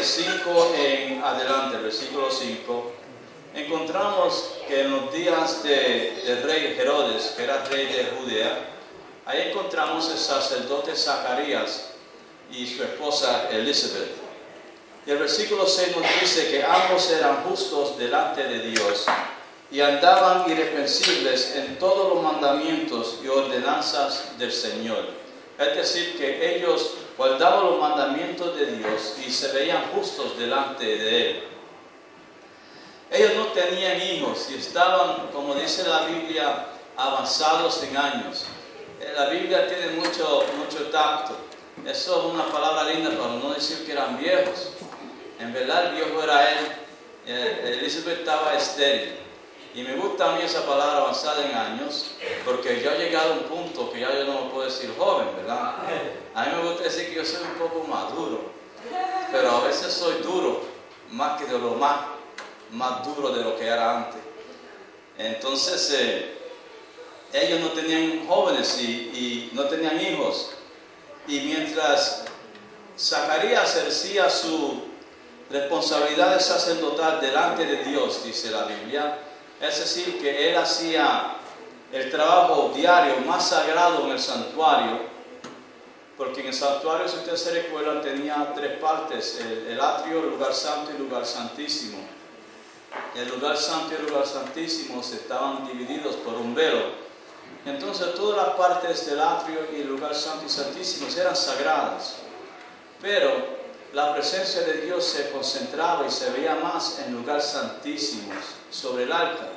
del 5 en adelante, el versículo 5, encontramos que en los días del rey Herodes, que era rey de Judea, ahí encontramos el sacerdote Zacarías y su esposa Elizabeth. Y el versículo 6 nos dice que ambos eran justos delante de Dios y andaban irreprensibles en todos los mandamientos y ordenanzas del Señor. Es decir, que ellos guardaban los mandamientos de Dios y se veían justos delante de Él. Ellos no tenían hijos y estaban, como dice la Biblia, avanzados en años. La Biblia tiene mucho tacto. Eso es una palabra linda para no decir que eran viejos. En verdad el viejo era él. Elizabeth estaba estéril. Y me gusta a mí esa palabra avanzada en años, porque yo he llegado a un punto que ya yo no me puedo decir joven, ¿verdad? A mí me gusta decir que yo soy un poco maduro, pero a veces soy duro, más que de lo más duro de lo que era antes. Entonces, ellos no tenían jóvenes y no tenían hijos. Y mientras Zacarías ejercía su responsabilidad de sacerdotal delante de Dios, dice la Biblia, es decir, que él hacía el trabajo diario más sagrado en el santuario, porque en el santuario, si ustedes se recuerdan, tenía tres partes: el atrio, el lugar santo y el lugar santísimo. El lugar santo y el lugar santísimo estaban divididos por un velo. Entonces todas las partes del atrio y el lugar santo y santísimo eran sagradas, pero la presencia de Dios se concentraba y se veía más en el lugar santísimo, sobre el altar.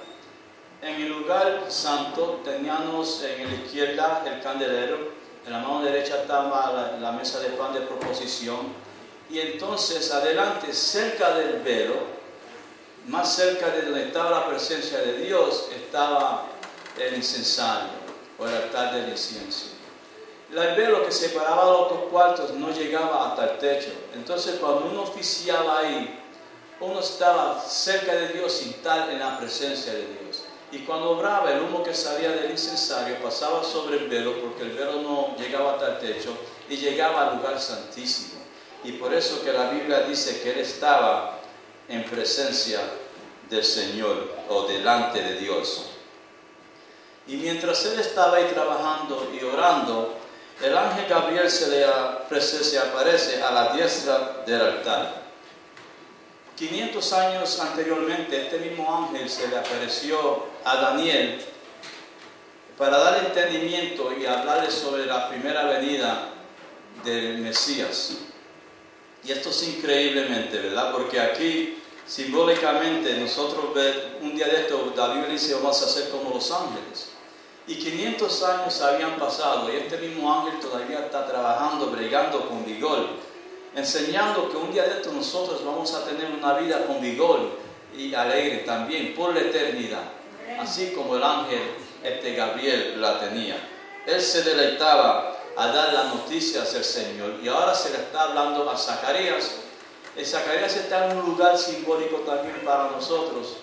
En el lugar santo teníamos en la izquierda el candelero, en la mano derecha estaba la mesa de pan de proposición, y entonces adelante, cerca del velo, más cerca de donde estaba la presencia de Dios, estaba el incensario o el altar del incienso. El velo que separaba los dos cuartos no llegaba hasta el techo. Entonces cuando uno oficiaba ahí, uno estaba cerca de Dios sin estar en la presencia de Dios. Y cuando obraba, el humo que salía del incensario pasaba sobre el velo, porque el velo no llegaba hasta el techo y llegaba al lugar santísimo. Y por eso que la Biblia dice que él estaba en presencia del Señor o delante de Dios. Y mientras él estaba ahí trabajando y orando, el ángel Gabriel se aparece a la diestra del altar. 500 años anteriormente, este mismo ángel se le apareció a Daniel para dar entendimiento y hablarle sobre la primera venida del Mesías. Y esto es increíblemente, ¿verdad? Porque aquí, simbólicamente, nosotros un día de esto, la Biblia dice, vamos a ser como los ángeles. Y 500 años habían pasado y este mismo ángel todavía está trabajando, bregando con vigor, enseñando que un día de esto nosotros vamos a tener una vida con vigor y alegre también por la eternidad, así como el ángel Gabriel la tenía. Él se deleitaba a dar las noticias del Señor y ahora se le está hablando a Zacarías. Zacarías está en un lugar simbólico también para nosotros,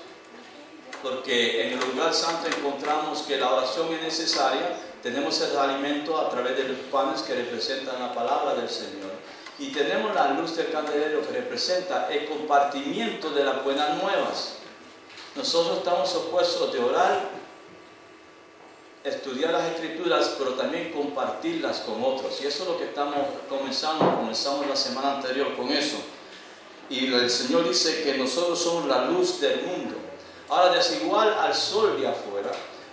porque en el lugar santo encontramos que la oración es necesaria. Tenemos el alimento a través de los panes que representan la palabra del Señor, y tenemos la luz del candelero que representa el compartimiento de las buenas nuevas. Nosotros estamos supuestos de orar, estudiar las Escrituras, pero también compartirlas con otros, y eso es lo que comenzamos la semana anterior con eso. Y el Señor dice que nosotros somos la luz del mundo. Ahora, desigual al sol de afuera,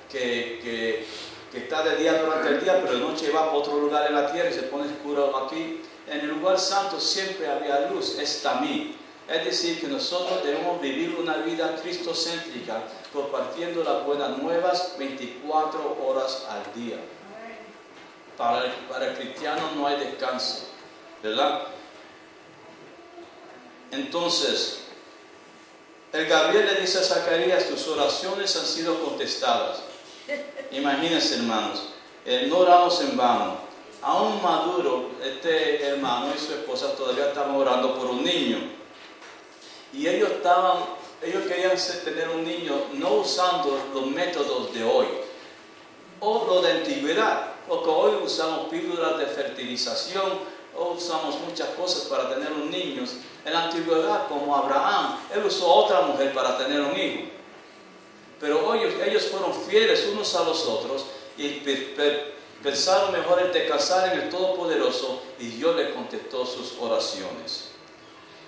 que está de día durante el día, pero de noche va para otro lugar en la tierra y se pone oscuro aquí, en el lugar santo siempre había luz, es tamí. Es decir, que nosotros debemos vivir una vida cristocéntrica, compartiendo las buenas nuevas 24 horas al día. Para el cristiano no hay descanso, ¿verdad? Entonces, el Gabriel le dice a Zacarías, tus oraciones han sido contestadas. Imagínense, hermanos, no oramos en vano. Aún maduro, este hermano y su esposa todavía estaban orando por un niño. Y ellos querían tener un niño no usando los métodos de hoy o los de antigüedad, porque hoy usamos píldoras de fertilización usamos muchas cosas para tener los niños. En la antigüedad, como Abraham, él usó otra mujer para tener un hijo. Pero ellos fueron fieles unos a los otros y pensaron mejor en descansar en el Todopoderoso, y Dios le contestó sus oraciones.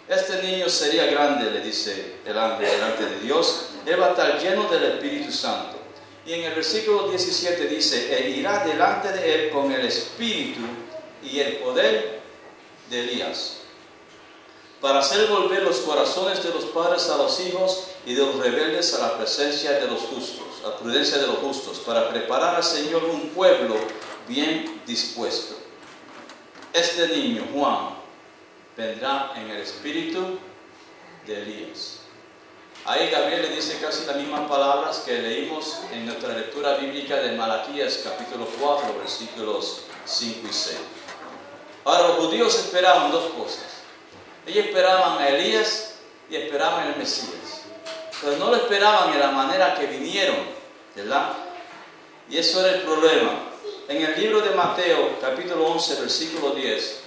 Este niño sería grande, le dice el ángel delante de Dios. Él va a estar lleno del Espíritu Santo. Y en el versículo 17 dice: Él irá delante de él con el espíritu y el poder de Elías, para hacer volver los corazones de los padres a los hijos y de los rebeldes a la presencia de los justos, a la prudencia de los justos, para preparar al Señor un pueblo bien dispuesto. Este niño, Juan, vendrá en el espíritu de Elías. Ahí Gabriel le dice casi las mismas palabras que leímos en nuestra lectura bíblica de Malaquías capítulo 4, versículos 5 y 6. Ahora, los judíos esperaban dos cosas. Ellos esperaban a Elías y esperaban el Mesías. Pero no lo esperaban en la manera que vinieron, ¿verdad? Y eso era el problema. En el libro de Mateo, capítulo 11, versículo 10,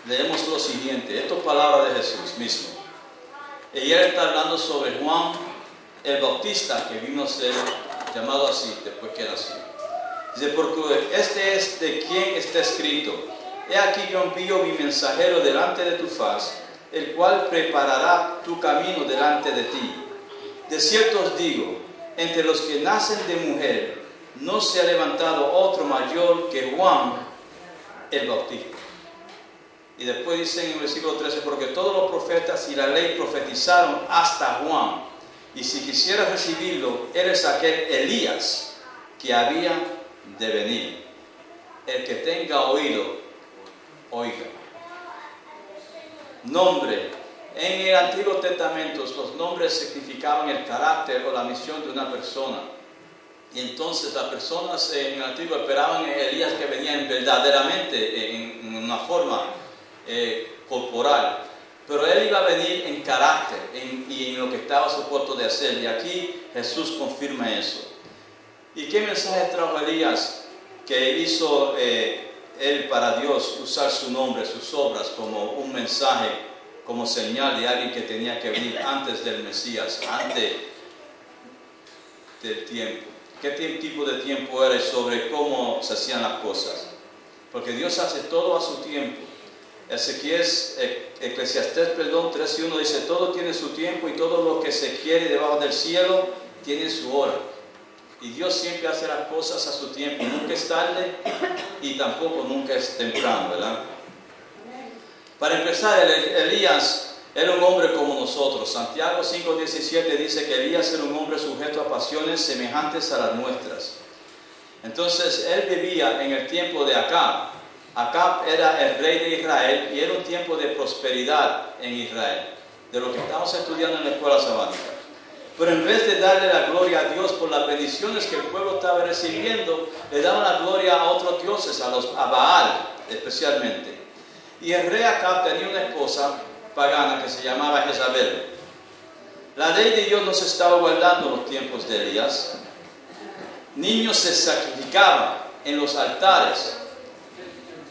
leemos lo siguiente. Esto es palabra de Jesús mismo. Y él está hablando sobre Juan el Bautista, que vino a ser llamado así después que nació. Dice: porque este es de quien está escrito: he aquí yo envío mi mensajero delante de tu faz, el cual preparará tu camino delante de ti. De cierto os digo, entre los que nacen de mujer, no se ha levantado otro mayor que Juan el Bautista. Y después dice en el versículo 13: porque todos los profetas y la ley profetizaron hasta Juan. Y si quisieras recibirlo, eres aquel Elías que había de venir. El que tenga oído, oiga. Nombre. En el Antiguo Testamento los nombres significaban el carácter o la misión de una persona. Y entonces las personas en el Antiguo esperaban a Elías que venía verdaderamente en una forma corporal, pero él iba a venir en carácter y en lo que estaba supuesto de hacer. Y aquí Jesús confirma eso. ¿Y qué mensaje trajo Elías que hizo él para Dios usar su nombre, sus obras como un mensaje, como señal de alguien que tenía que venir antes del Mesías, antes del tiempo? ¿Qué tipo de tiempo era y sobre cómo se hacían las cosas? Porque Dios hace todo a su tiempo. Eclesiastés 3:1 dice: todo tiene su tiempo y todo lo que se quiere debajo del cielo tiene su hora. Y Dios siempre hace las cosas a su tiempo. Nunca es tarde y tampoco nunca es temprano, ¿verdad? Para empezar, Elías era un hombre como nosotros. Santiago 5:17 dice que Elías era un hombre sujeto a pasiones semejantes a las nuestras. Entonces, él vivía en el tiempo de Acab. Acab era el rey de Israel y era un tiempo de prosperidad en Israel, de lo que estamos estudiando en la escuela sabática. Pero en vez de darle la gloria a Dios por las bendiciones que el pueblo estaba recibiendo, le daban la gloria a otros dioses, a Baal especialmente. Y el rey Acab tenía una esposa pagana que se llamaba Jezabel. La ley de Dios no se estaba guardando en los tiempos de Elías. Niños se sacrificaban en los altares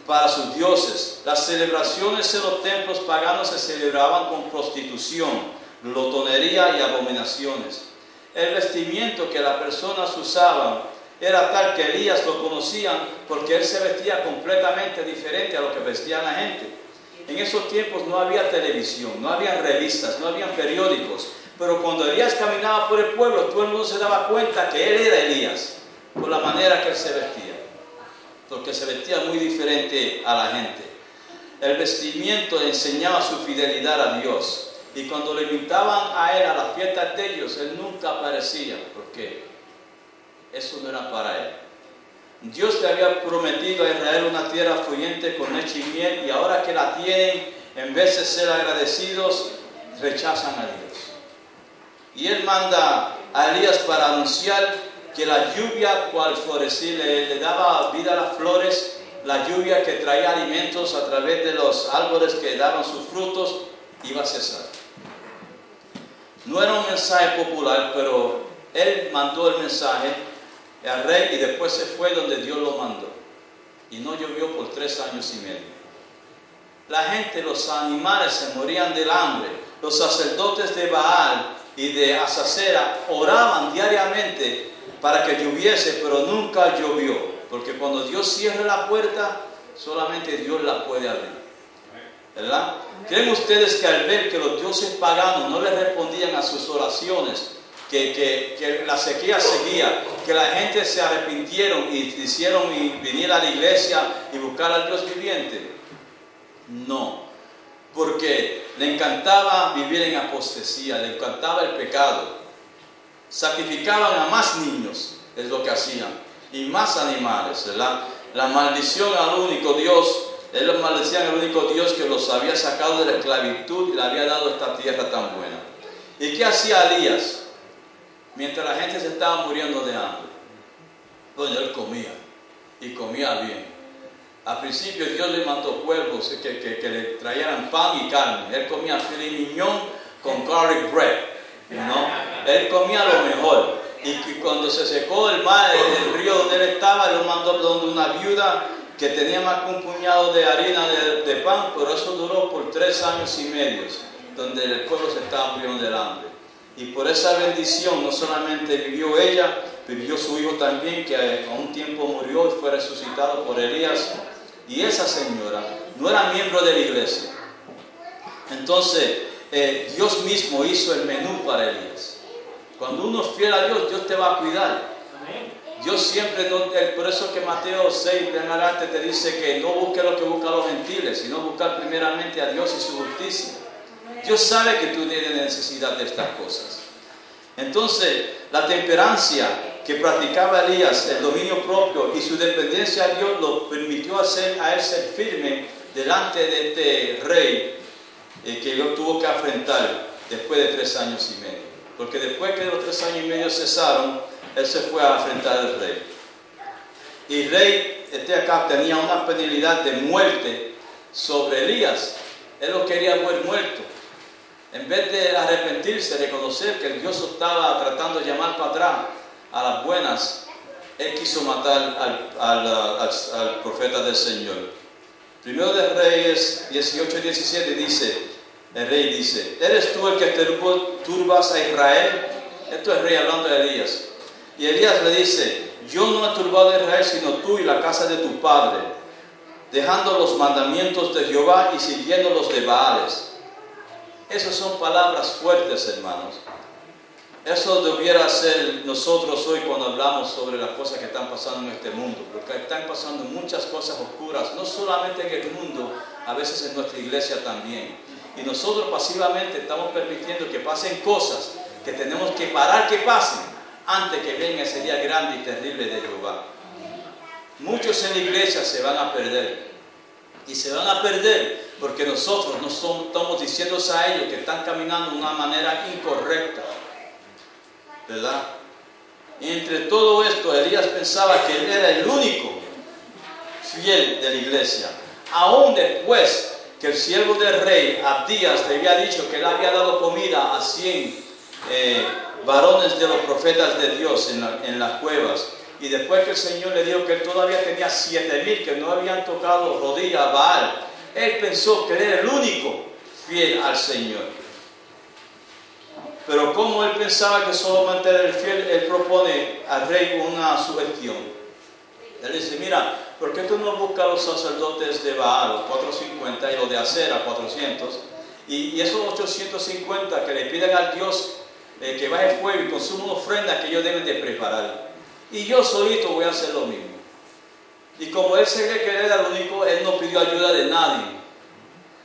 para sus dioses. Las celebraciones en los templos paganos se celebraban con prostitución, glotonería y abominaciones. El vestimiento que las personas usaban era tal que Elías lo conocían porque él se vestía completamente diferente a lo que vestía la gente. En esos tiempos no había televisión, no había revistas, no había periódicos, pero cuando Elías caminaba por el pueblo, todo el mundo se daba cuenta que él era Elías por la manera que él se vestía, porque se vestía muy diferente a la gente. El vestimiento enseñaba su fidelidad a Dios, y cuando le invitaban a él a las fiestas de ellos, él nunca aparecía, porque eso no era para él. Dios le había prometido a Israel una tierra fluyente con leche y miel, y ahora que la tienen, en vez de ser agradecidos, rechazan a Dios. Y él manda a Elías para anunciar que la lluvia, cual florecía, le daba vida a las flores, la lluvia que traía alimentos a través de los árboles que daban sus frutos, iba a cesar. No era un mensaje popular, pero él mandó el mensaje al rey y después se fue donde Dios lo mandó. Y no llovió por 3 años y medio. la gente, los animales se morían del hambre. Los sacerdotes de Baal y de Asacera oraban diariamente para que lloviese, pero nunca llovió. Porque cuando Dios cierra la puerta, solamente Dios la puede abrir. ¿Verdad? ¿Creen ustedes que al ver que los dioses paganos no les respondían a sus oraciones, que la sequía seguía, que la gente se arrepintieron y hicieron y viniera a la iglesia y buscar al Dios viviente? No, porque le encantaba vivir en apostasía, le encantaba el pecado. Sacrificaban a más niños, es lo que hacían, y más animales, ¿verdad? La maldición al único Dios. Ellos maldecían al único Dios que los había sacado de la esclavitud y le había dado esta tierra tan buena. ¿Y qué hacía Elías? Mientras la gente se estaba muriendo de hambre. Bueno, él comía, y comía bien. Al principio Dios le mandó cuervos que le trajeran pan y carne. Él comía filet mignon con garlic bread, ¿no? Él comía lo mejor. Y cuando se secó el mar, el río donde él estaba, él lo mandó donde una viuda que tenía más que un puñado de harina de pan, pero eso duró por 3 años y medio, donde el pueblo se estaba muriendo del hambre. Y por esa bendición no solamente vivió ella, vivió su hijo también, que a un tiempo murió y fue resucitado por Elías. Y esa señora no era miembro de la iglesia. Entonces, Dios mismo hizo el menú para Elías. Cuando uno es fiel a Dios, Dios te va a cuidar. Dios siempre, por eso que Mateo 6 en adelante te dice que no busques lo que buscan los gentiles, sino buscar primeramente a Dios y su justicia. Dios sabe que tú tienes necesidad de estas cosas. Entonces, la temperancia que practicaba Elías, el dominio propio y su dependencia a Dios, lo permitió a él ser firme delante de este rey que lo tuvo que afrontar después de 3 años y medio. Porque después que los 3 años y medio cesaron, él se fue a enfrentar al rey. Y el rey, acá tenía una penalidad de muerte sobre Elías. Él lo quería ver muerto. En vez de arrepentirse, reconocer que el Dios estaba tratando de llamar para atrás a las buenas, él quiso matar al profeta del Señor. Primero de Reyes 18:17 dice, el rey dice, ¿eres tú el que turbas a Israel? Esto es el rey hablando de Elías. Y Elías le dice, yo no he turbado a Israel sino tú y la casa de tu padre, dejando los mandamientos de Jehová y siguiendo los de Baales. Esas son palabras fuertes, hermanos. Eso debiera ser nosotros hoy cuando hablamos sobre las cosas que están pasando en este mundo, porque están pasando muchas cosas oscuras, no solamente en el mundo, a veces en nuestra iglesia también. Y nosotros pasivamente estamos permitiendo que pasen cosas que tenemos que parar que pasen antes que venga ese día grande y terrible de Jehová. Muchos en la iglesia se van a perder. Y se van a perder porque nosotros no estamos diciéndose a ellos que están caminando de una manera incorrecta. ¿Verdad? Y entre todo esto, Elías pensaba que él era el único fiel de la iglesia. Aún después que el siervo del rey, Abdías, le había dicho que él había dado comida a 100 varones de los profetas de Dios en las cuevas. Y después que el Señor le dijo que él todavía tenía 7,000 que no habían tocado rodilla a Baal, él pensó que él era el único fiel al Señor. Pero como él pensaba que solamente era el fiel, él propone al rey una sugestión. Él dice, mira, ¿por qué tú no buscas a los sacerdotes de Baal, los 450, y los de Acera, 400? Y esos 850 que le piden al Dios que baje fuego y consuma una ofrenda que ellos deben de preparar. Y yo solito voy a hacer lo mismo. Y como él se cree que él era el único, él no pidió ayuda de nadie.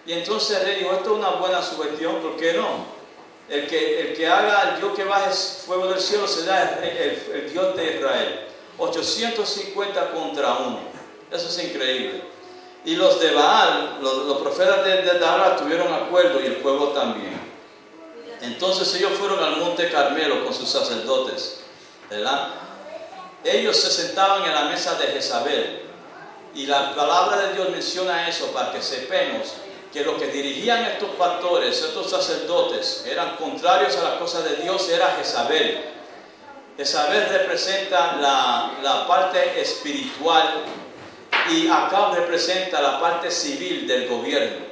Y entonces él dijo, esto es una buena sugestión, ¿por qué no? El que haga el Dios que baje fuego del cielo será el Dios de Israel. 850 contra 1. Eso es increíble. Y los de Baal, los profetas de Dara tuvieron acuerdo y el pueblo también. Entonces ellos fueron al monte Carmelo con sus sacerdotes, ¿verdad? Ellos se sentaban en la mesa de Jezabel. Y la palabra de Dios menciona eso para que sepamos que los que dirigían estos pastores, estos sacerdotes, eran contrarios a las cosas de Dios, era Jezabel. Jezabel representa la parte espiritual y Acab representa la parte civil del gobierno.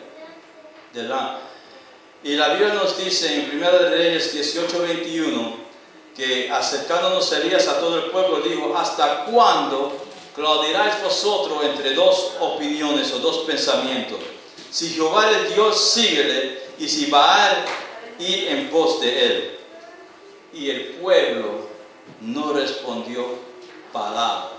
Y la Biblia nos dice en 1 Reyes 18:21 que acercándonos Elías a todo el pueblo dijo: ¿hasta cuándo claudiráis vosotros entre dos opiniones o dos pensamientos? Si Jehová es Dios, síguele, y si Baal, id en pos de él. Y el pueblo no respondió palabra,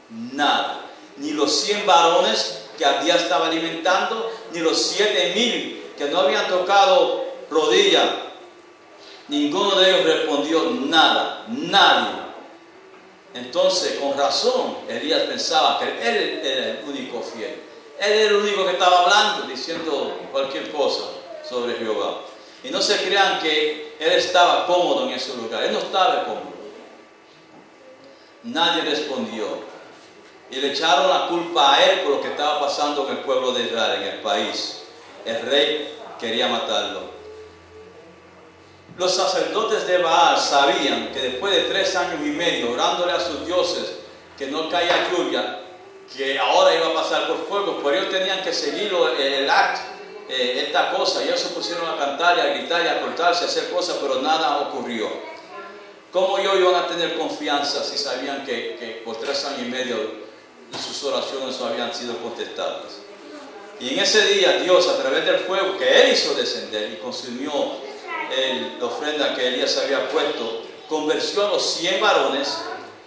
nada. Ni los 100 varones que Abdías estaba alimentando, ni los 7,000 que no habían tocado rodilla, ninguno de ellos respondió nada, nadie. Entonces, con razón, Elías pensaba que él era el único fiel. Él era el único que estaba hablando, diciendo cualquier cosa sobre Jehová. Y no se crean que él estaba cómodo en ese lugar. Él no estaba cómodo. Nadie respondió. Y le echaron la culpa a él por lo que estaba pasando en el pueblo de Israel, en el país. El rey quería matarlo. Los sacerdotes de Baal sabían que después de 3 años y medio orándole a sus dioses que no caía lluvia, que ahora iba a pasar por fuego, pero ellos tenían que seguir el acto, esta cosa, y ellos se pusieron a cantar y a gritar y a cortarse, a hacer cosas, pero nada ocurrió. ¿Cómo ellos iban a tener confianza si sabían que por 3 años y medio sus oraciones no habían sido contestadas? Y en ese día Dios, a través del fuego que él hizo descender y consumió la ofrenda que Elías había puesto, convenció a los 100 varones,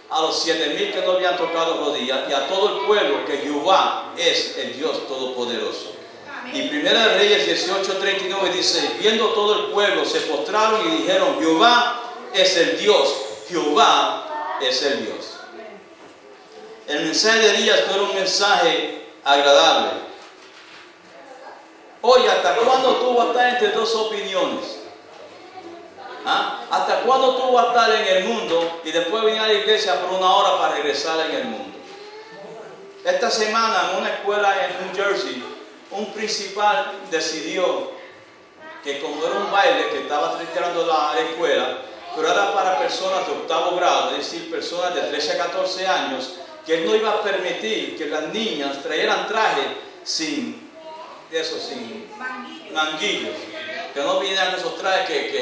a los 7,000 que no habían tocado rodillas, y a todo el pueblo que Jehová es el Dios Todopoderoso. Y 1 Reyes 18:39 dice: viendo todo el pueblo se postraron y dijeron: Jehová es el Dios, Jehová es el Dios. El mensaje de Elías no era un mensaje agradable. Oye, ¿hasta cuándo tú vas a estar entre dos opiniones? ¿Hasta cuándo tú vas a estar en el mundo y después venir a la iglesia por 1 hora para regresar en el mundo? Esta semana en una escuela en New Jersey, un principal decidió que como era un baile que estaba creando la escuela, pero era para personas de 8º grado, es decir, personas de 13 a 14 años, que él no iba a permitir que las niñas trajeran trajes sin manguillos, que no vinieran esos trajes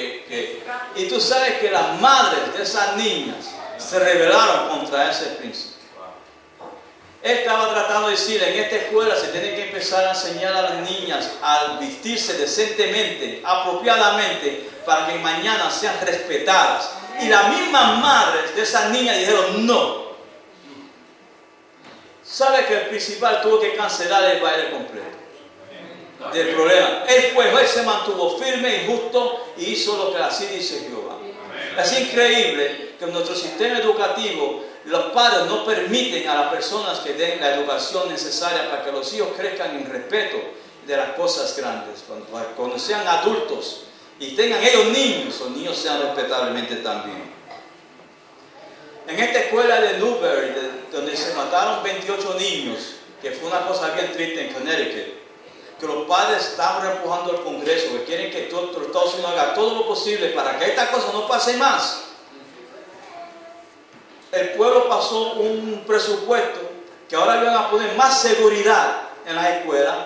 Y tú sabes que las madres de esas niñas se rebelaron contra ese príncipe. Él estaba tratando de decir: en esta escuela se tiene que empezar a enseñar a las niñas a vestirse decentemente, apropiadamente, para que mañana sean respetadas. Y las mismas madres de esas niñas dijeron no. ¿Sabe que el principal tuvo que cancelar el baile completo? Del problema. Él se mantuvo firme y justo y hizo lo que así dice Jehová. Es increíble que en nuestro sistema educativo los padres no permiten a las personas que den la educación necesaria para que los hijos crezcan en respeto de las cosas grandes. Cuando sean adultos y tengan ellos niños, los niños sean respetablemente también. En esta escuela de Newberry, donde se mataron 28 niños, que fue una cosa bien triste en Connecticut, que los padres están empujando al Congreso, que quieren que todo Estados Unidos haga todo lo posible para que esta cosa no pase más. El pueblo pasó un presupuesto que ahora iban a poner más seguridad en las escuelas,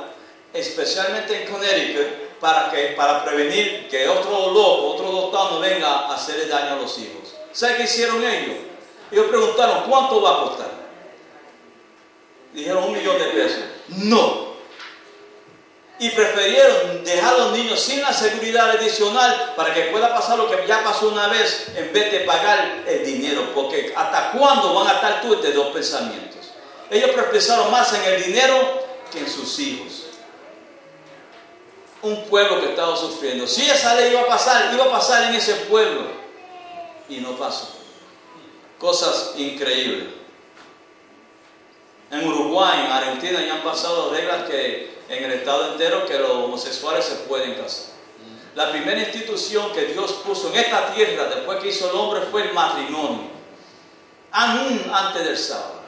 especialmente en Connecticut, para prevenir que otro loco, otro doctor no venga a hacerle daño a los hijos. ¿Sabe qué hicieron ellos? Ellos preguntaron: ¿cuánto va a costar? Dijeron $1,000,000. No. Y prefirieron dejar a los niños sin la seguridad adicional para que pueda pasar lo que ya pasó una vez, en vez de pagar el dinero. Porque ¿hasta cuándo van a estar tú entre dos pensamientos? Ellos pensaron más en el dinero que en sus hijos. Un pueblo que estaba sufriendo. Si esa ley iba a pasar en ese pueblo. Y no pasó. Cosas increíbles. En Uruguay, en Argentina ya han pasado reglas que en el estado entero que los homosexuales se pueden casar. La primera institución que Dios puso en esta tierra después que hizo el hombre fue el matrimonio, aún antes del sábado.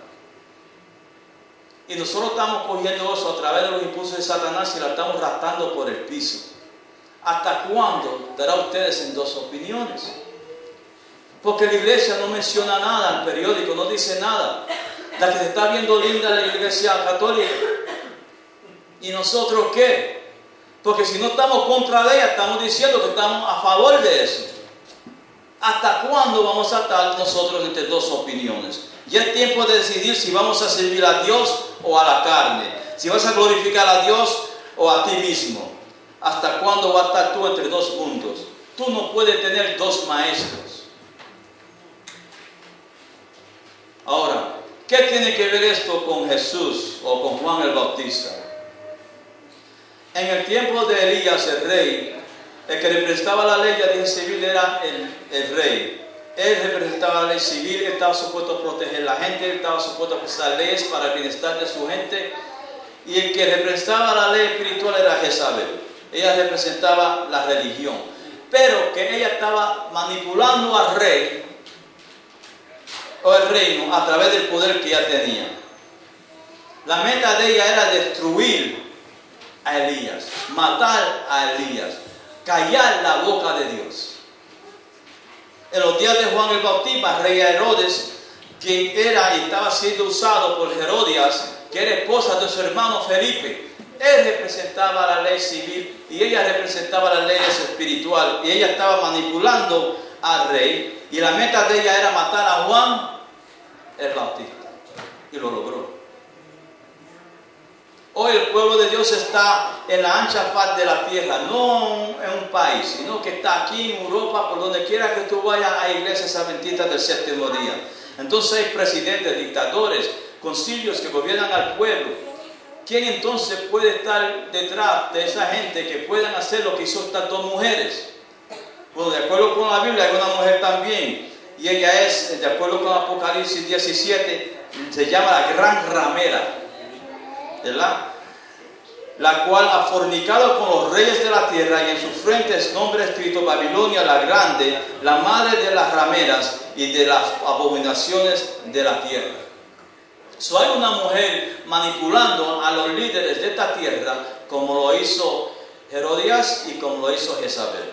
Y nosotros estamos cogiendo eso a través de los impulsos de Satanás y la estamos arrastrando por el piso. ¿Hasta cuándo dará ustedes en dos opiniones? Porque la iglesia no menciona nada, el periódico no dice nada. La que se está viendo linda en la iglesia católica. ¿Y nosotros qué? Porque si no estamos contra de ella, estamos diciendo que estamos a favor de eso. ¿Hasta cuándo vamos a estar nosotros entre dos opiniones? Ya es tiempo de decidir si vamos a servir a Dios o a la carne. Si vas a glorificar a Dios o a ti mismo. ¿Hasta cuándo vas a estar tú entre dos puntos? Tú no puedes tener dos maestros. Ahora, ¿qué tiene que ver esto con Jesús o con Juan el Bautista? En el tiempo de Elías, el rey, el que representaba la ley civil era el rey. Él representaba la ley civil, él estaba supuesto a proteger a la gente, él estaba supuesto a presentar leyes para el bienestar de su gente. Y el que representaba la ley espiritual era Jezabel. Ella representaba la religión. Pero que ella estaba manipulando al rey o el reino a través del poder que ella tenía. La meta de ella era destruir a Elías, matar a Elías, callar la boca de Dios. En los días de Juan el Bautista, rey Herodes, quien era y estaba siendo usado por Herodías, que era esposa de su hermano Felipe, él representaba la ley civil y ella representaba las leyes espirituales, y ella estaba manipulando al rey, y la meta de ella era matar a Juan el Bautista, y lo logró. Hoy el pueblo de Dios está en la ancha faz de la tierra, no en un país, sino que está aquí en Europa, por donde quiera que tú vayas, hay iglesias adventistas del séptimo día. Entonces hay presidentes, dictadores, concilios que gobiernan al pueblo. ¿Quién entonces puede estar detrás de esa gente que puedan hacer lo que hizo estas dos mujeres? Bueno, de acuerdo con la Biblia hay una mujer también, y ella es, de acuerdo con Apocalipsis 17, se llama la gran ramera, ¿verdad? La cual ha fornicado con los reyes de la tierra, y en su frente es nombre escrito Babilonia la grande, la madre de las rameras y de las abominaciones de la tierra. So, hay una mujer manipulando a los líderes de esta tierra, como lo hizo Herodías y como lo hizo Jezabel.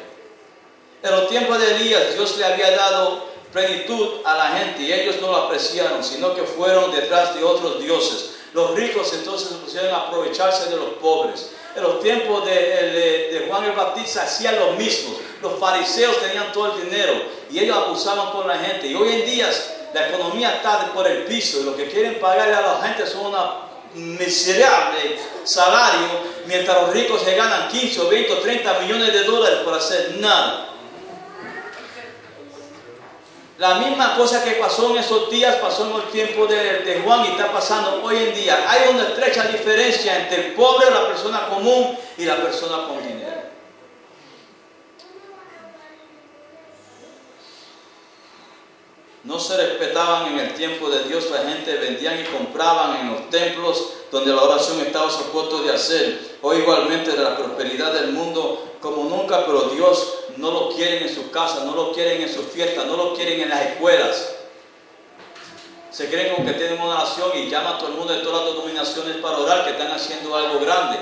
En los tiempos de Elías, Dios le había dado plenitud a la gente y ellos no lo apreciaron, sino que fueron detrás de otros dioses. Los ricos entonces se pusieron a aprovecharse de los pobres. En los tiempos de Juan el Bautista hacían lo mismo. Los fariseos tenían todo el dinero y ellos abusaban con la gente. Y hoy en día la economía está por el piso y lo que quieren pagarle a la gente son un miserable salario, mientras los ricos se ganan 15 o 20 o 30 millones de dólares por hacer nada. La misma cosa que pasó en esos días, pasó en el tiempo de Juan y está pasando hoy en día. Hay una estrecha diferencia entre el pobre, la persona común, y la persona con dinero. No se respetaban en el tiempo de Dios, la gente vendían y compraban en los templos donde la oración estaba supuesto de hacer. Hoy igualmente de la prosperidad del mundo como nunca, pero Dios no lo quieren en sus casas, no lo quieren en sus fiestas, no lo quieren en las escuelas. Se creen como que tienen una nación y llaman a todo el mundo de todas las denominaciones para orar, que están haciendo algo grande.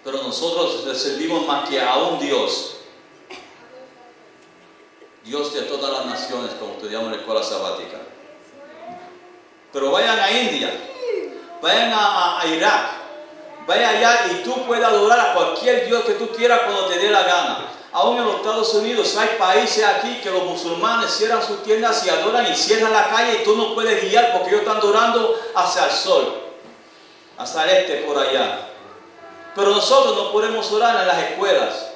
Pero nosotros le servimos más que a un Dios. Dios de todas las naciones, como estudiamos en la escuela sabática. Pero vayan a India, vayan a Irak, vayan allá y tú puedes adorar a cualquier Dios que tú quieras cuando te dé la gana. Aún en los Estados Unidos hay países aquí que los musulmanes cierran sus tiendas y adoran y cierran la calle y tú no puedes guiar porque ellos están adorando hacia el sol, hacia el este por allá. Pero nosotros no podemos orar en las escuelas,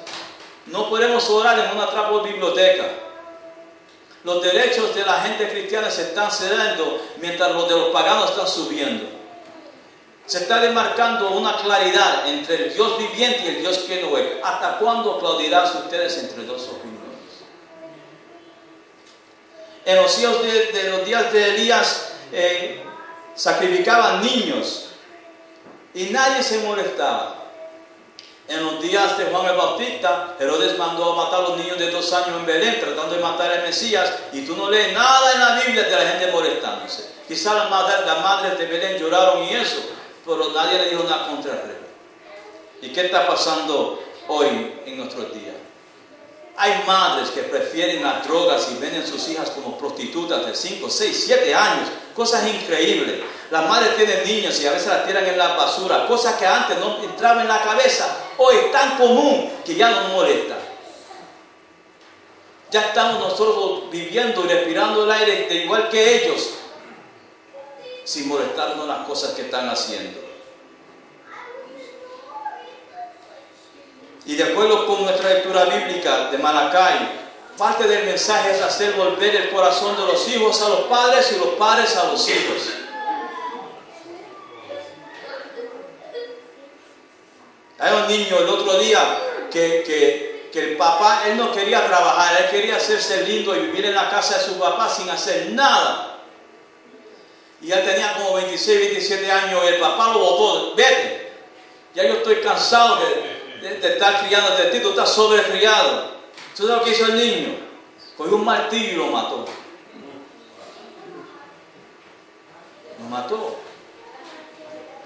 no podemos orar en una trapo biblioteca. Los derechos de la gente cristiana se están cediendo mientras los de los paganos están subiendo. Se está demarcando una claridad entre el Dios viviente y el Dios que no es. ¿Hasta cuándo claudirán ustedes entre dos opiniones? En los días de Elías sacrificaban niños y nadie se molestaba. En los días de Juan el Bautista, Herodes mandó a matar a los niños de 2 años en Belén, tratando de matar al Mesías, y tú no lees nada en la Biblia de la gente molestándose. Quizás las madres de Belén lloraron y eso, pero nadie le dijo nada contra el rey. ¿Y qué está pasando hoy en nuestros días? Hay madres que prefieren las drogas y venden a sus hijas como prostitutas de 5, 6, 7 años. Cosas increíbles. Las madres tienen niños y a veces las tiran en la basura. Cosas que antes no entraban en la cabeza. Hoy es tan común que ya no nos molesta. Ya estamos nosotros viviendo y respirando el aire de igual que ellos, sin molestarnos las cosas que están haciendo. Y de acuerdo con nuestra lectura bíblica de Malacai, parte del mensaje es hacer volver el corazón de los hijos a los padres y los padres a los hijos. Hay un niño el otro día que el papá, él no quería trabajar, él quería hacerse lindo y vivir en la casa de su papá sin hacer nada. Y ya tenía como 26, 27 años y el papá lo botó. Vete, ya yo estoy cansado de estar criando de ti, tú estás sobrecriado. ¿Tú sabes lo que hizo el niño? Cogió un martillo y lo mató. Lo mató.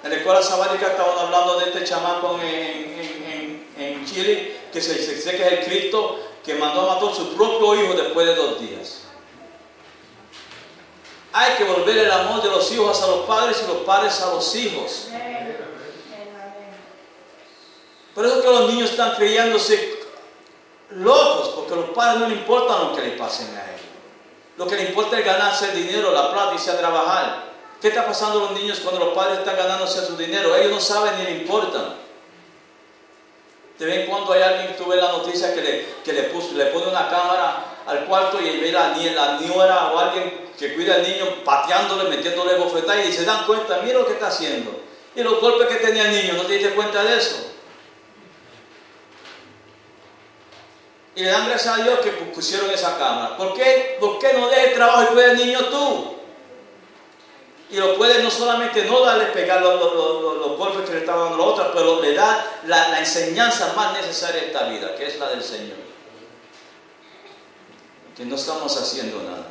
En la escuela sabática estaban hablando de este chamaco en Chile, que se dice que es el Cristo que mandó a matar a su propio hijo después de 2 días. Hay que volver el amor de los hijos a los padres y los padres a los hijos. Por eso que los niños están creyéndose locos, porque a los padres no les importa lo que les pasen a ellos. Lo que les importa es ganarse el dinero, la plata y irse a trabajar. ¿Qué está pasando a los niños cuando los padres están ganándose su dinero? Ellos no saben ni le importan. De vez en cuando hay alguien que tuve la noticia que le pone una cámara al cuarto y ve la niñera o alguien que cuida al niño pateándole, metiéndole bofetadas y se dan cuenta, mira lo que está haciendo. Y los golpes que tenía el niño, ¿no te diste cuenta de eso? Y le dan gracias a Dios que pusieron esa cámara. ¿Por qué no dejes el trabajo y cuida al niño tú? Y lo puedes no solamente no darle pegar los golpes que le estaban dando a los otros, pero le da la enseñanza más necesaria de esta vida, que es la del Señor. Que no estamos haciendo nada.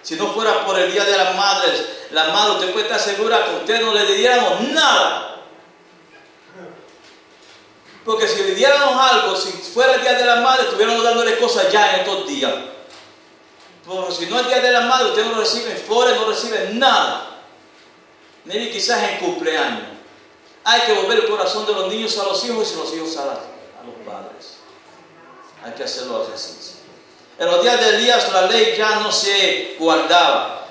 Si no fuera por el Día de las Madres, usted puede estar segura que a usted no le diéramos nada. Porque si le diéramos algo, si fuera el Día de las Madres, estuviéramos dándole cosas ya en estos días. Porque si no es el Día de las Madres, usted no recibe flores, no recibe nada. Ni quizás en cumpleaños. Hay que volver el corazón de los niños a los hijos y los hijos a los padres. Hay que hacerlo así. En los días de Elías la ley ya no se guardaba.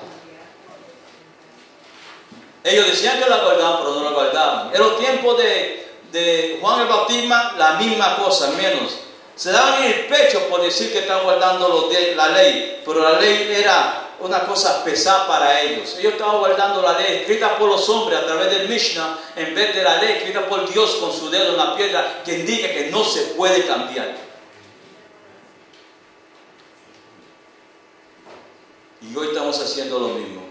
Ellos decían que la guardaban, pero no la guardaban. En los tiempos de Juan el Bautista, la misma cosa, menos. Se daban en el pecho por decir que estaban guardando la ley, pero la ley era una cosa pesada para ellos. Ellos estaban guardando la ley escrita por los hombres a través del Mishnah, en vez de la ley escrita por Dios con su dedo en la piedra, que indica que no se puede cambiar. Y hoy estamos haciendo lo mismo.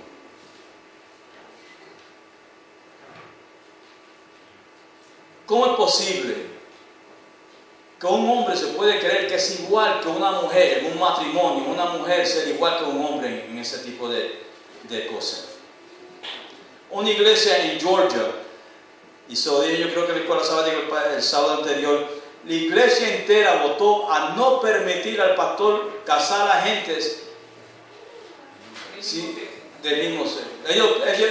¿Cómo es posible que un hombre se puede creer que es igual que una mujer en un matrimonio, una mujer ser igual que un hombre en ese tipo de cosas? Una iglesia en Georgia, y yo creo que el escuela sabática el sábado anterior, la iglesia entera votó a no permitir al pastor casar a gentes del mismo ser.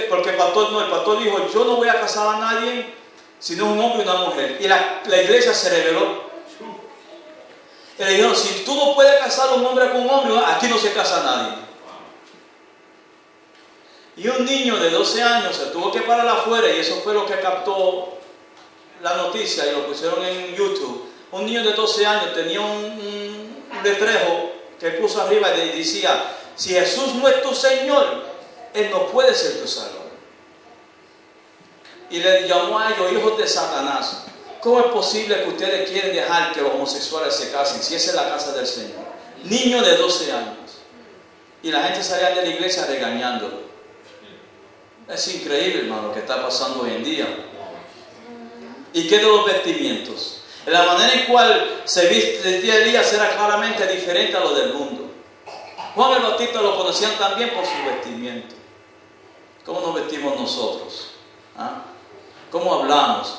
Porque el pastor dijo, yo no voy a casar a nadie sino un hombre y una mujer. Y la iglesia se rebeló. Y le dijeron, si tú no puedes casar a un hombre con un hombre, aquí no se casa nadie. Y un niño de 12 años se tuvo que parar afuera, y eso fue lo que captó la noticia y lo pusieron en YouTube. Un niño de 12 años tenía un letrejo que puso arriba y decía, si Jesús no es tu Señor, Él no puede ser tu Salvador. Y le llamó a ellos hijos de Satanás. ¿Cómo es posible que ustedes quieren dejar que los homosexuales se casen si esa es la casa del Señor? Niño de 12 años. Y la gente salía de la iglesia regañándolo. Es increíble, hermano, lo que está pasando hoy en día. ¿Y qué de los vestimientos? La manera en cual se vestía Elías era claramente diferente a lo del mundo. Juan el Bautista lo conocían también por su vestimiento. ¿Cómo nos vestimos nosotros? ¿Ah? ¿Cómo hablamos?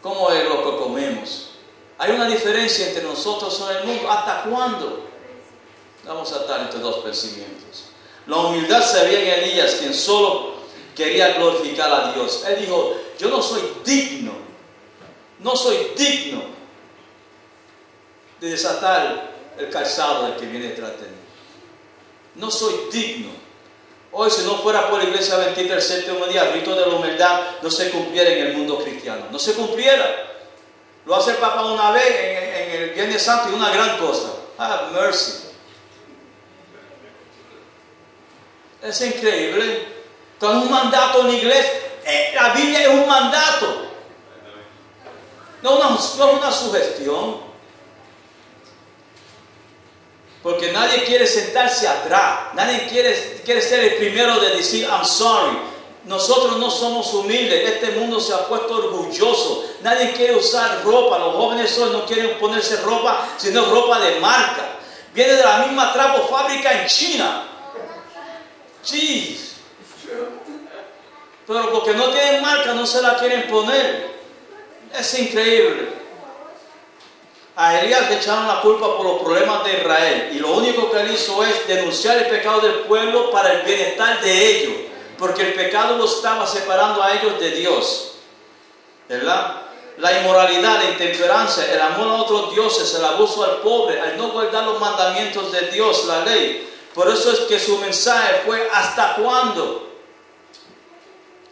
¿Cómo es lo que comemos? Hay una diferencia entre nosotros y el mundo. ¿Hasta cuándo vamos a estar entre dos pensamientos? La humildad se veía en Elías, quien solo quería glorificar a Dios. Él dijo, yo no soy digno de desatar el calzado del que viene detrás de mí. No soy digno. Hoy, si no fuera por la iglesia bendita el séptimo día, el rito de la humildad no se cumpliera en el mundo cristiano. No se cumpliera. Lo hace el Papa una vez en el Viernes Santo y una gran cosa. Ah, mercy. Es increíble. Con un mandato en la iglesia, la Biblia es un mandato. No es una sugestión. Porque nadie quiere sentarse atrás. Nadie quiere ser el primero de decir, I'm sorry. Nosotros no somos humildes. Este mundo se ha puesto orgulloso. Nadie quiere usar ropa. Los jóvenes hoy no quieren ponerse ropa, sino ropa de marca. Viene de la misma trapo fábrica en China. Jeez. Pero porque no tienen marca, no se la quieren poner. Es increíble. A Elías le echaron la culpa por los problemas de Israel. Y lo único que él hizo es denunciar el pecado del pueblo para el bienestar de ellos. Porque el pecado los estaba separando a ellos de Dios. ¿Verdad? La inmoralidad, la intemperancia, el amor a otros dioses, el abuso al pobre, al no guardar los mandamientos de Dios, la ley. Por eso es que su mensaje fue ¿hasta cuándo?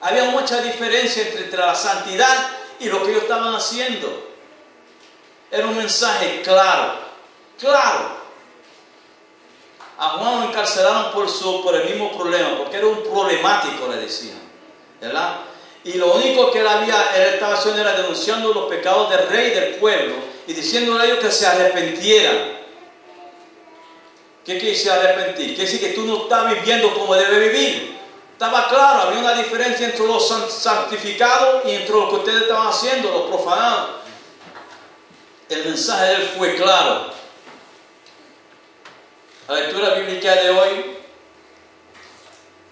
Había mucha diferencia entre la santidad y lo que ellos estaban haciendo. Era un mensaje claro. A Juan lo encarcelaron por el mismo problema, porque era un problemático, le decían, ¿verdad? Y lo único que él estaba haciendo era denunciando los pecados del rey y del pueblo y diciéndole a ellos que se arrepintieran. ¿Qué quiere decir arrepentir? Quiere decir que tú no estás viviendo como debes vivir. Estaba claro, había una diferencia entre los santificados y entre lo que ustedes estaban haciendo, los profanados. El mensaje de él fue claro. La lectura bíblica de hoy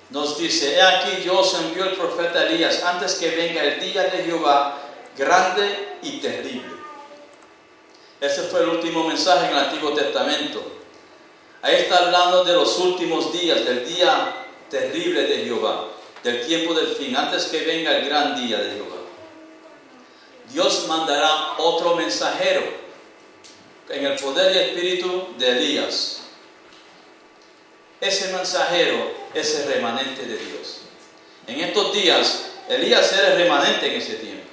nos dice, he aquí yo os envío el profeta Elías antes que venga el día de Jehová grande y terrible. Ese fue el último mensaje en el Antiguo Testamento. Ahí está hablando de los últimos días, del día terrible de Jehová, del tiempo del fin, antes que venga el gran día de Jehová. Dios mandará otro mensajero en el poder y espíritu de Elías. Ese mensajero es el remanente de Dios. En estos días, Elías era el remanente en ese tiempo.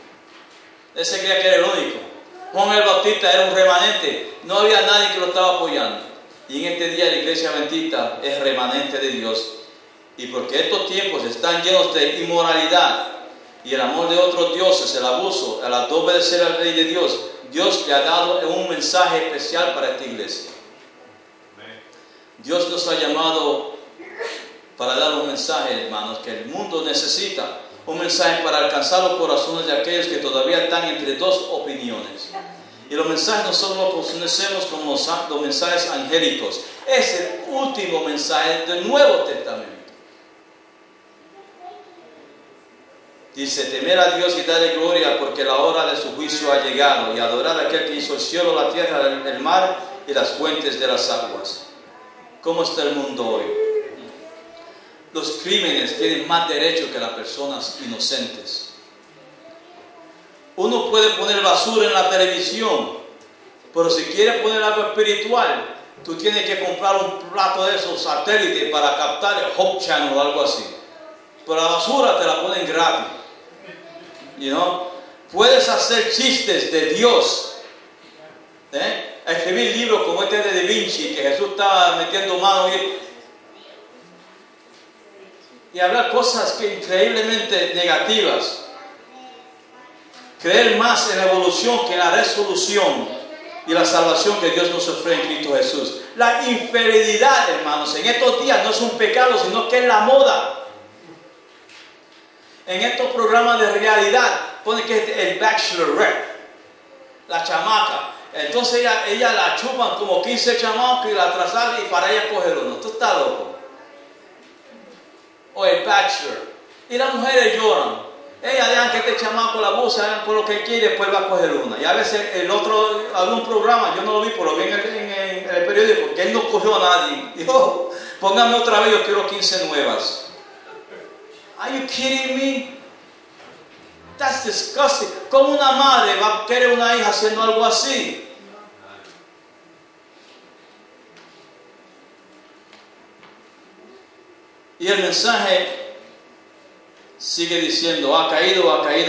Él se creía que era el único. Juan el Bautista era un remanente. No había nadie que lo estaba apoyando. Y en este día la iglesia bendita es remanente de Dios. Y porque estos tiempos están llenos de inmoralidad y el amor de otros dioses, el abuso, el no obedecer al Rey de Dios, Dios le ha dado un mensaje especial para esta iglesia. Dios nos ha llamado para dar un mensaje, hermanos, que el mundo necesita. Un mensaje para alcanzar los corazones de aquellos que todavía están entre dos opiniones. Y los mensajes nosotros los conocemos como los mensajes angélicos. Es el último mensaje del Nuevo Testamento. Dice, temer a Dios y darle gloria porque la hora de su juicio ha llegado, y adorar a aquel que hizo el cielo, la tierra, el mar y las fuentes de las aguas. ¿Cómo está el mundo hoy? Los crímenes tienen más derecho que las personas inocentes. Uno puede poner basura en la televisión, pero si quiere poner algo espiritual, tú tienes que comprar un plato de esos satélites para captar el Hope Channel o algo así. Pero la basura te la ponen gratis. You know? Puedes hacer chistes de Dios. Escribir libros como este de Da Vinci, que Jesús estaba metiendo mano y hablar cosas que increíblemente negativas. Creer más en la evolución que en la resolución y la salvación que Dios nos ofrece en Cristo Jesús. La infidelidad, hermanos, en estos días no es un pecado, sino que es la moda. En estos programas de realidad pone que es el bachelorette, la chamaca. Entonces ella la chupan como 15 chamacos y la atrasan y para ella coger uno. Tú estás loco. O el bachelor. Y las mujeres lloran. Dejan que este chamaco la abuse, hagan con lo que quiere, después va a coger una. Y a veces el otro, algún programa, yo no lo vi, pero lo vi en el periódico, que él no cogió a nadie. Dijo, póngame otra vez, yo quiero 15 nuevas. Are you kidding me? That's disgusting. ¿Cómo una madre va a querer una hija haciendo algo así? Y el mensaje sigue diciendo, ha caído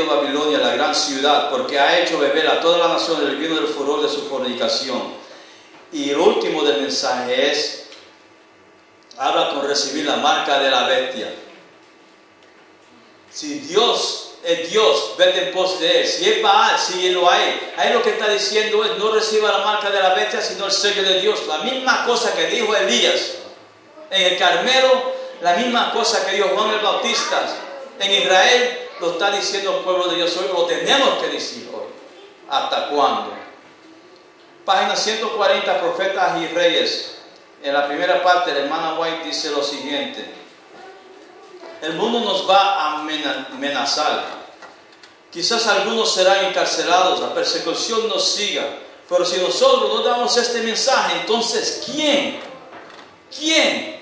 Babilonia, la gran ciudad, porque ha hecho beber a toda la nación del vino del furor de su fornicación. Y el último del mensaje es, habla con recibir la marca de la bestia. Si Dios es Dios, vete en pos de Él. Si es Baal, síguelo a Él. Ahí lo que está diciendo es, no reciba la marca de la bestia, sino el sello de Dios. La misma cosa que dijo Elías en el Carmelo, la misma cosa que dijo Juan el Bautista en Israel, lo está diciendo el pueblo de Dios hoy, lo tenemos que decir hoy. ¿Hasta cuándo? Página 140, Profetas y Reyes. En la primera parte, la hermana White dice lo siguiente: el mundo nos va a amenazar. Quizás algunos serán encarcelados, la persecución nos siga. Pero si nosotros no damos este mensaje, entonces ¿quién? ¿Quién?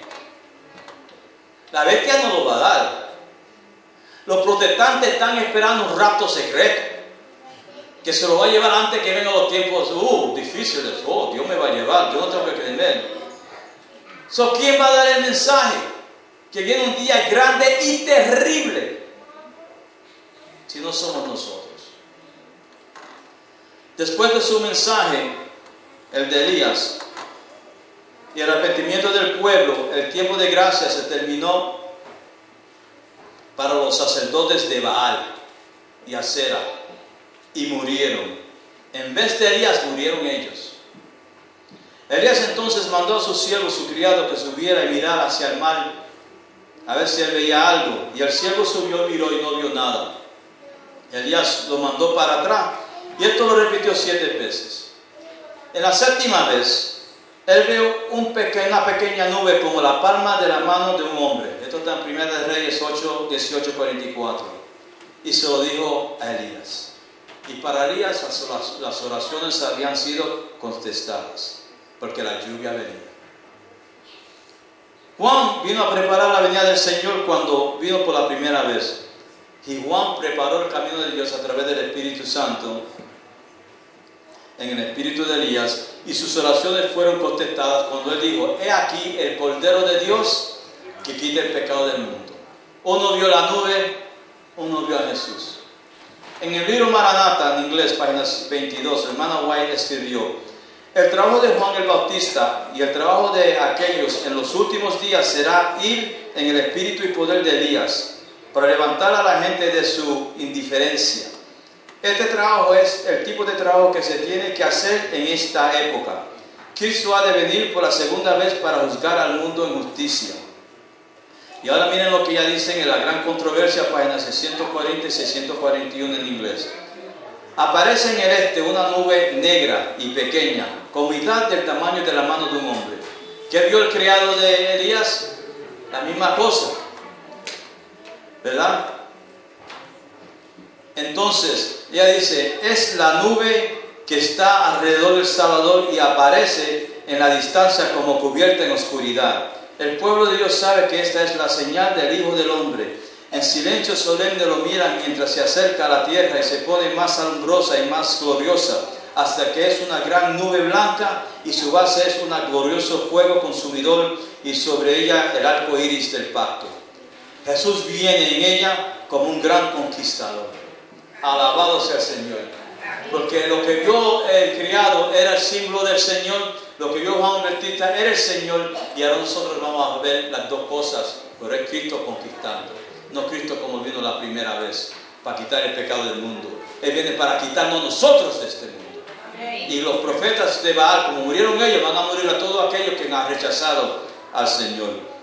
La bestia no lo va a dar. Los protestantes están esperando un rapto secreto, que se lo va a llevar antes que vengan los tiempos difíciles. Dios me va a llevar, yo no tengo que creer. ¿Quién va a dar el mensaje? Que viene un día grande y terrible, si no somos nosotros. Después de su mensaje, el de Elías, y el arrepentimiento del pueblo, el tiempo de gracia se terminó para los sacerdotes de Baal y Acera, y murieron. En vez de Elías, murieron ellos. Elías entonces mandó a su siervo, su criado, que subiera y mirara hacia el mar, a ver si él veía algo. Y el siervo subió, miró y no vio nada. Elías lo mandó para atrás, y esto lo repitió 7 veces. En la 7ª vez, él vio una pequeña nube como la palma de la mano de un hombre. Esto está en 1 Reyes 8, 18, 44. Y se lo dijo a Elías. Y para Elías las oraciones habían sido contestadas, porque la lluvia venía. Juan vino a preparar la venida del Señor cuando vino por la primera vez. Y Juan preparó el camino de Dios a través del Espíritu Santo, en el espíritu de Elías, y sus oraciones fueron contestadas cuando él dijo: he aquí el Cordero de Dios que quita el pecado del mundo. Uno vio la nube, uno vio a Jesús. En el libro Maranatha, en inglés, página 22, hermana White escribió: el trabajo de Juan el Bautista y el trabajo de aquellos en los últimos días será ir en el espíritu y poder de Elías, para levantar a la gente de su indiferencia. Este trabajo es el tipo de trabajo que se tiene que hacer en esta época. Cristo ha de venir por la segunda vez para juzgar al mundo en justicia. Y ahora miren lo que ya dicen en la gran controversia, páginas 640 y 641 en inglés. Aparece en el este una nube negra y pequeña, con mitad del tamaño de la mano de un hombre. ¿Qué vio el criado de Elías? La misma cosa, ¿verdad? Entonces, ella dice, es la nube que está alrededor del Salvador y aparece en la distancia como cubierta en oscuridad. El pueblo de Dios sabe que esta es la señal del Hijo del Hombre. En silencio solemne lo miran mientras se acerca a la tierra y se pone más asombrosa y más gloriosa, hasta que es una gran nube blanca y su base es un glorioso fuego consumidor y sobre ella el arco iris del pacto. Jesús viene en ella como un gran conquistador. Alabado sea el Señor. Porque lo que vio el criado era el símbolo del Señor, lo que vio Juan el Bautista era el Señor, y ahora nosotros vamos a ver las dos cosas, pero es Cristo conquistando, no Cristo como vino la primera vez para quitar el pecado del mundo. Él viene para quitarnos nosotros de este mundo. Y los profetas de Baal, como murieron ellos, van a morir a todos aquellos que han rechazado al Señor.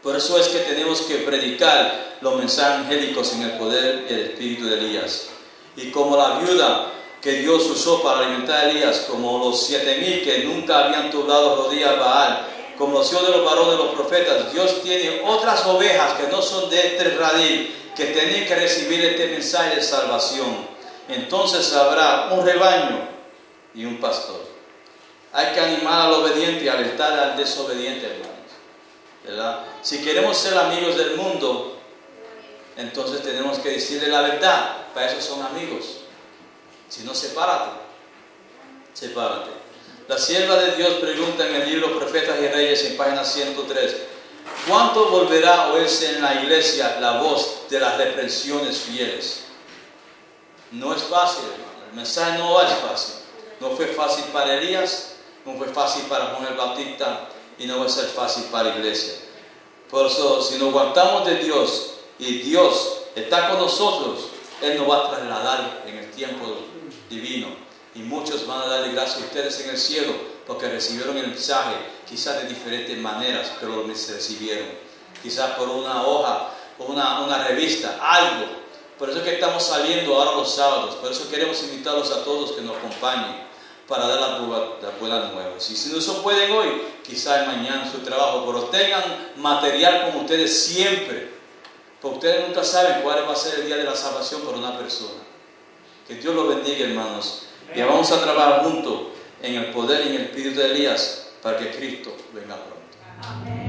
Por eso es que tenemos que predicar los mensajes angélicos en el poder y el espíritu de Elías. Y como la viuda que Dios usó para alimentar a Elías, como los 7,000 que nunca habían doblado rodillas a Baal, como los hijos de los varones de los profetas, Dios tiene otras ovejas que no son de este redil, que tienen que recibir este mensaje de salvación. Entonces habrá un rebaño y un pastor. Hay que animar al obediente y alertar al desobediente, hermanos, ¿verdad? Si queremos ser amigos del mundo, entonces tenemos que decirle la verdad. Para eso son amigos. Si no, sepárate. La sierva de Dios pregunta en el libro Profetas y Reyes, en página 103, ¿cuánto volverá a oírse en la iglesia la voz de las reprensiones fieles? No es fácil, hermano. El mensaje no es fácil. No fue fácil para Elías, no fue fácil para Juan el Bautista y no va a ser fácil para la iglesia. Por eso, si nos aguantamos de Dios y Dios está con nosotros, Él nos va a trasladar en el tiempo divino. Y muchos van a darle gracias a ustedes en el cielo porque recibieron el mensaje, quizás de diferentes maneras, pero lo recibieron. Quizás por una hoja, una revista, algo. Por eso es que estamos saliendo ahora los sábados. Por eso queremos invitarlos a todos que nos acompañen para dar las buenas nuevas. Y si no se pueden hoy, quizás mañana en su trabajo, pero tengan material con ustedes siempre. Porque ustedes nunca saben cuál va a ser el día de la salvación para una persona. Que Dios los bendiga, hermanos. Y vamos a trabajar juntos en el poder y en el espíritu de Elías para que Cristo venga pronto. Amén.